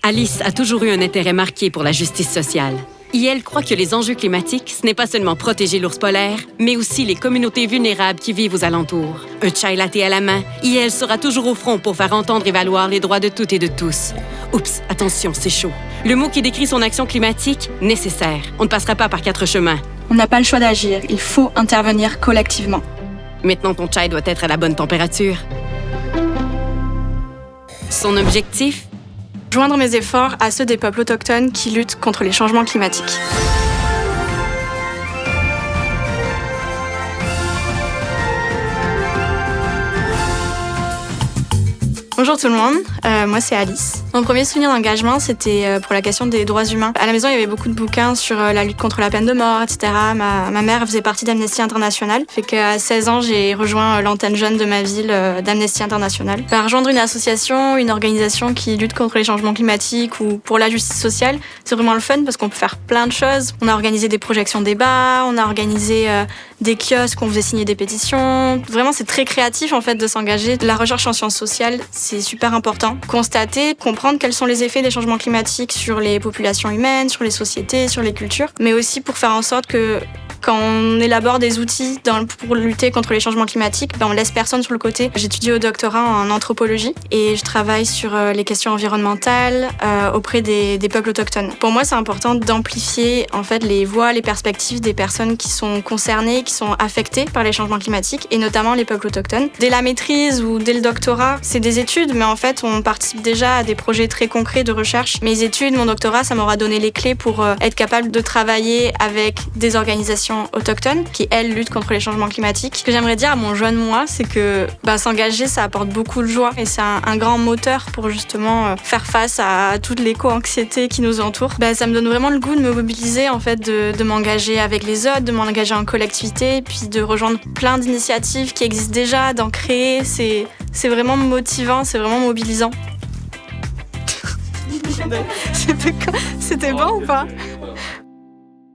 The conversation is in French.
Alice a toujours eu un intérêt marqué pour la justice sociale. Et elle croit que les enjeux climatiques, ce n'est pas seulement protéger l'ours polaire, mais aussi les communautés vulnérables qui vivent aux alentours. Un chai latte à la main, et elle sera toujours au front pour faire entendre et valoir les droits de toutes et de tous. Oups, attention, c'est chaud. Le mot qui décrit son action climatique, nécessaire. On ne passera pas par 4 chemins. On n'a pas le choix d'agir, il faut intervenir collectivement. Maintenant, ton chai doit être à la bonne température. Son objectif? Joindre mes efforts à ceux des peuples autochtones qui luttent contre les changements climatiques. Bonjour tout le monde, moi c'est Alice. Mon premier souvenir d'engagement, c'était pour la question des droits humains. À la maison, il y avait beaucoup de bouquins sur la lutte contre la peine de mort, etc. Ma mère faisait partie d'Amnesty International. Fait qu'à 16 ans, j'ai rejoint l'antenne jeune de ma ville d'Amnesty International. Rejoindre une association, une organisation qui lutte contre les changements climatiques ou pour la justice sociale, c'est vraiment le fun parce qu'on peut faire plein de choses. On a organisé des projections débats, on a organisé des kiosques, on faisait signer des pétitions. Vraiment, c'est très créatif en fait de s'engager. La recherche en sciences sociales, c'est super important. Constater, comprendre quels sont les effets des changements climatiques sur les populations humaines, sur les sociétés, sur les cultures, mais aussi pour faire en sorte que quand on élabore des outils pour lutter contre les changements climatiques, on laisse personne sur le côté. J'étudie au doctorat en anthropologie et je travaille sur les questions environnementales auprès des peuples autochtones. Pour moi, c'est important d'amplifier en fait les voix, les perspectives des personnes qui sont concernées, qui sont affectées par les changements climatiques et notamment les peuples autochtones. Dès la maîtrise ou dès le doctorat, c'est des études, mais en fait, on participe déjà à des projets très concrets de recherche. Mes études, mon doctorat, ça m'aura donné les clés pour être capable de travailler avec des organisations autochtones qui, elles, luttent contre les changements climatiques. Ce que j'aimerais dire à mon jeune moi, c'est que s'engager, ça apporte beaucoup de joie et c'est un grand moteur pour justement faire face à toute l'éco-anxiété qui nous entoure. Ça me donne vraiment le goût de me mobiliser, en fait, de m'engager avec les autres, de m'engager en collectivité, puis de rejoindre plein d'initiatives qui existent déjà, d'en créer. C'est vraiment motivant, c'est vraiment mobilisant. C'était bon ou pas ?